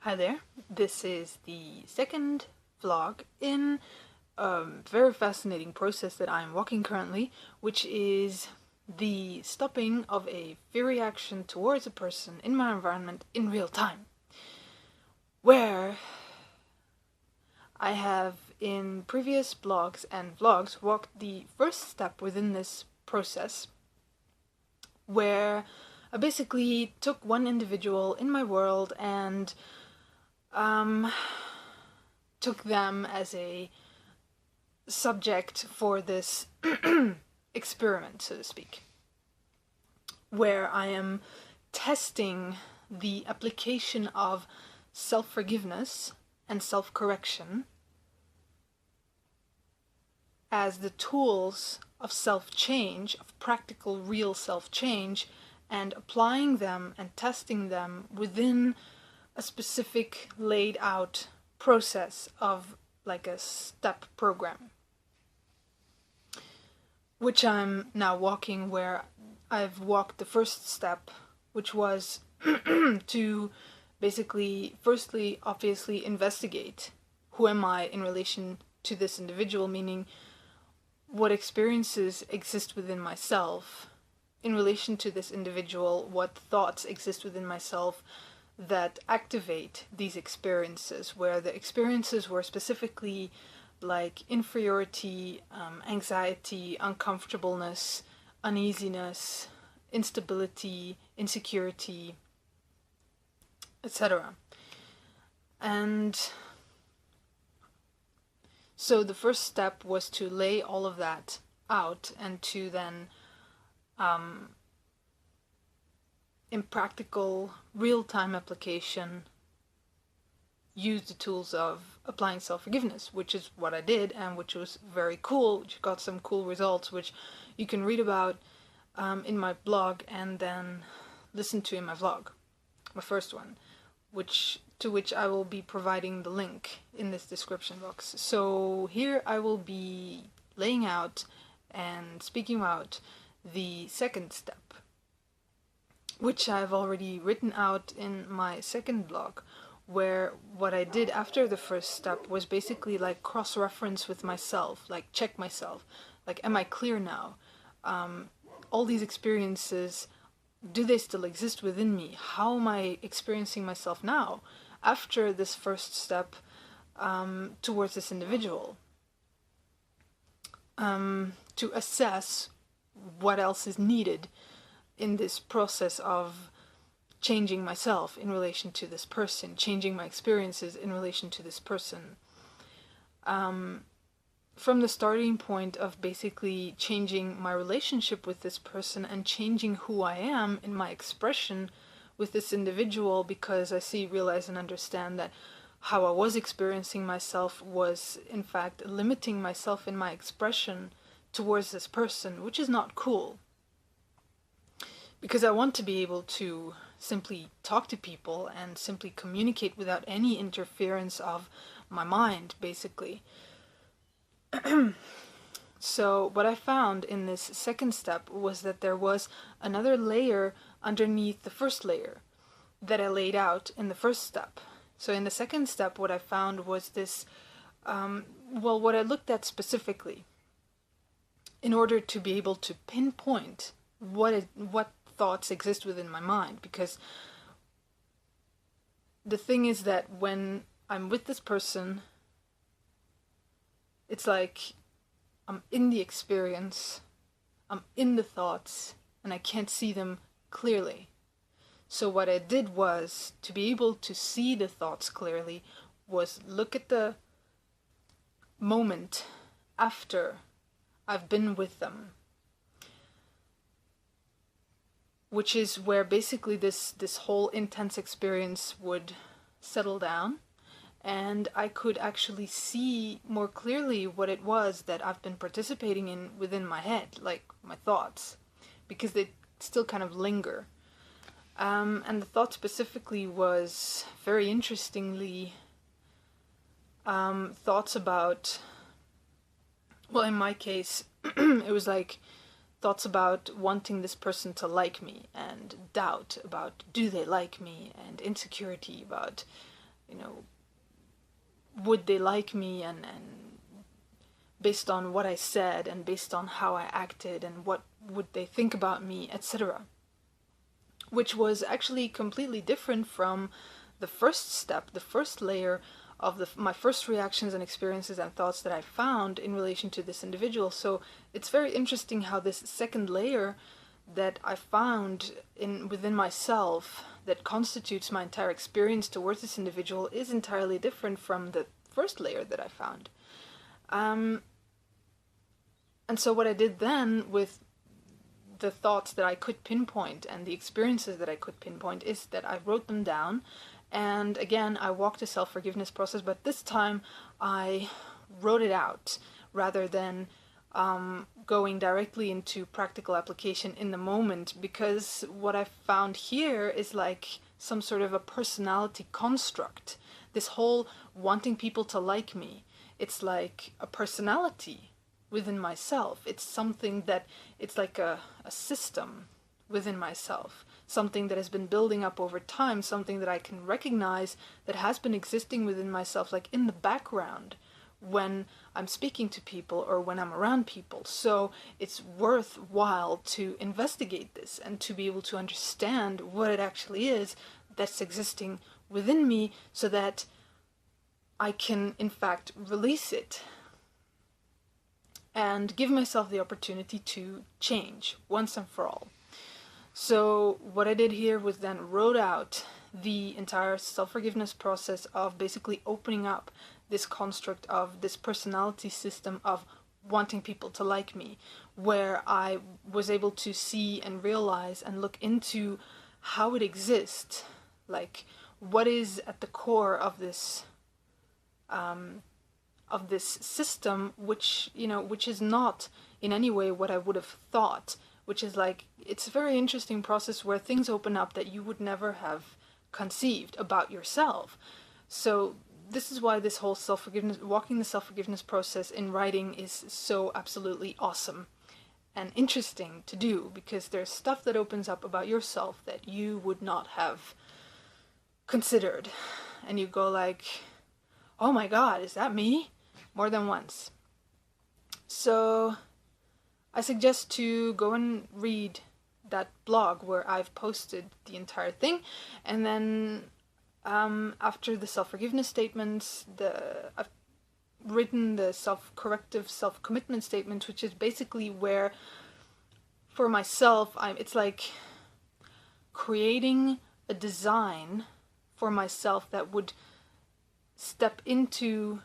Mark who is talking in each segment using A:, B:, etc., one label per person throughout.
A: Hi there, this is the second vlog in a very fascinating process that I'm walking currently, which is the stopping of a fear reaction towards a person in my environment in real time, where I have in previous blogs and vlogs walked the first step within this process, where I basically took one individual in my world and took them as a subject for this experiment, so to speak, where I am testing the application of self-forgiveness and self-correction as the tools of self-change, of practical, real self-change, and applying them and testing them within a specific laid out process of like a step program, which I'm now walking, where I've walked the first step, which was to basically firstly obviously investigate who am I in relation to this individual, meaning what experiences exist within myself in relation to this individual, what thoughts exist within myself that activate these experiences, where the experiences were specifically like inferiority, anxiety, uncomfortableness, uneasiness, instability, insecurity, etc. And so the first step was to lay all of that out and to then in practical, real-time application, use the tools of applying self-forgiveness, which is what I did, and which was very cool, which got some cool results, which you can read about in my blog and then listen to in my vlog, my first one, to which I will be providing the link in this description box. So here I will be laying out and speaking about the second step, which I've already written out in my second blog, where what I did after the first step was basically like cross-reference with myself, like check myself, like am I clear now? All these experiences, do they still exist within me? How am I experiencing myself now after this first step towards this individual? To assess what else is needed in this process of changing myself in relation to this person, changing my experiences in relation to this person. From the starting point of basically changing my relationship with this person and changing who I am in my expression with this individual, because I see, realize, and understand that how I was experiencing myself was in fact limiting myself in my expression towards this person, which is not cool. Because I want to be able to simply talk to people and simply communicate without any interference of my mind, basically. So what I found in this second step was that there was another layer underneath the first layer that I laid out in the first step. So in the second step, what I found was this, what I looked at specifically in order to be able to pinpoint what thoughts exist within my mind. Because the thing is that when I'm with this person, it's like I'm in the experience, I'm in the thoughts, and I can't see them clearly. So what I did was, to be able to see the thoughts clearly, was look at the moment after I've been with them, which is where basically this whole intense experience would settle down, and I could actually see more clearly what it was that I've been participating in within my head, like my thoughts, because they still kind of linger. And the thought specifically was, very interestingly, thoughts about, well, in my case, it was like thoughts about wanting this person to like me, and doubt about do they like me, and insecurity about you know, would they like me, and based on what I said and based on how I acted and what would they think about me, etc. Which was actually completely different from the first step, the first layer of my first reactions and experiences and thoughts that I found in relation to this individual. So it's very interesting how this second layer that I found within myself that constitutes my entire experience towards this individual is entirely different from the first layer that I found. And so what I did then with the thoughts that I could pinpoint and the experiences that I could pinpoint is that I wrote them down. And again, I walked a self-forgiveness process, but this time I wrote it out rather than going directly into practical application in the moment, because what I found here is like some sort of a personality construct. This whole wanting people to like me, it's like a personality within myself. It's something that, it's like a system within myself, something that has been building up over time, something that I can recognize that has been existing within myself, like in the background when I'm speaking to people or when I'm around people. So it's worthwhile to investigate this and to be able to understand what it actually is that's existing within me, so that I can in fact release it and give myself the opportunity to change once and for all. So what I did here was then wrote out the entire self-forgiveness process of basically opening up this construct of this personality system of wanting people to like me, where I was able to see and realize and look into how it exists, like what is at the core of this system, which is not in any way what I would have thought, which is like, it's a very interesting process where things open up that you would never have conceived about yourself. So this is why this whole self-forgiveness, walking the self-forgiveness process in writing is so absolutely awesome and interesting to do, because there's stuff that opens up about yourself that you would not have considered, and you go like, oh my god, is that me? More than once. So I suggest to go and read that blog where I've posted the entire thing, and then after the self-forgiveness statements, I've written the self-corrective self-commitment statement, which is basically where, for myself, it's like creating a design for myself that would step into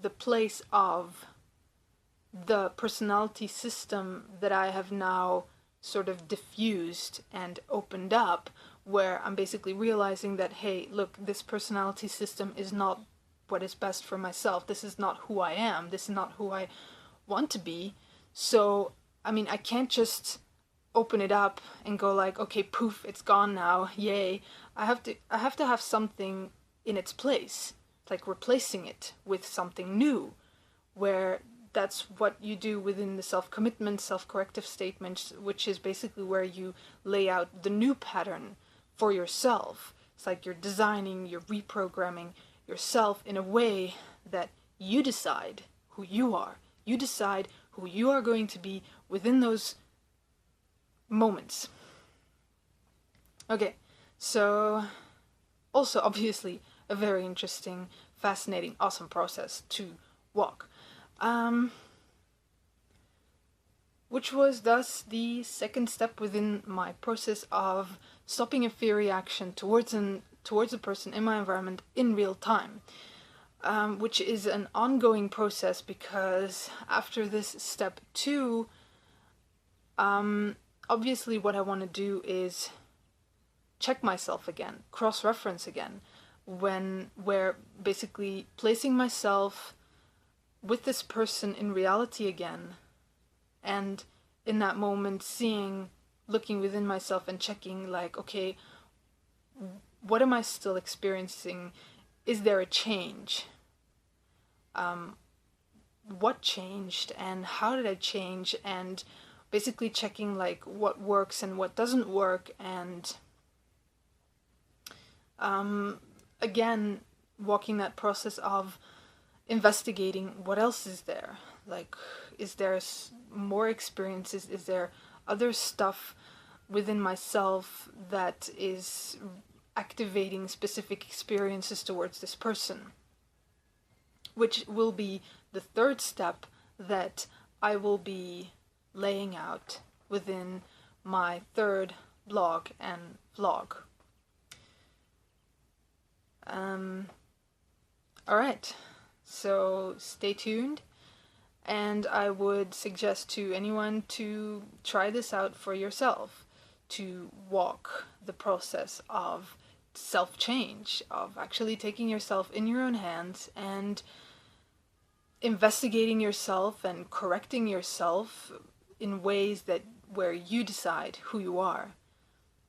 A: the place of the personality system that I have now sort of diffused and opened up, where I'm basically realizing that, hey, look, this personality system is not what is best for myself. This is not who I am. This is not who I want to be. So, I mean, I can't just open it up and go like, okay, poof, it's gone now, yay. I have to have something in its place, like replacing it with something new, where that's what you do within the self-commitment, self-corrective statements, which is basically where you lay out the new pattern for yourself. It's like you're designing, you're reprogramming yourself in a way that you decide who you are. You decide who you are going to be within those moments. Okay, so also obviously a very interesting, fascinating, awesome process to walk. Which was thus the second step within my process of stopping a fear reaction towards a person in my environment in real time, which is an ongoing process, because after this step 2, obviously what I want to do is check myself again, cross-reference again, where basically placing myself with this person in reality again, and in that moment looking within myself and checking like, okay, what am I still experiencing? Is there a change? What changed and how did I change? And basically checking like what works and what doesn't work, and again, walking that process of investigating what else is there. Like, is there more experiences? Is there other stuff within myself that is activating specific experiences towards this person? Which will be the third step that I will be laying out within my third blog and vlog. Alright, so stay tuned, and I would suggest to anyone to try this out for yourself, to walk the process of self-change, of actually taking yourself in your own hands and investigating yourself and correcting yourself in ways that where you decide who you are,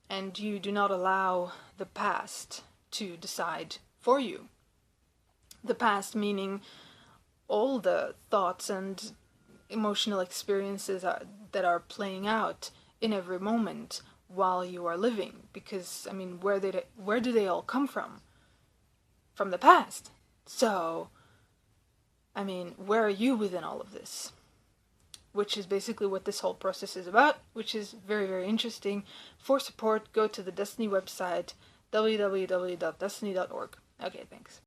A: and you do not allow the past to decide for you. The past meaning all the thoughts and emotional experiences that are playing out in every moment while you are living. Because, I mean, where do they all come from? From the past. So, I mean, where are you within all of this? Which is basically what this whole process is about, which is very, very interesting. For support, go to the Destiny website, www.destiny.org. Okay, thanks.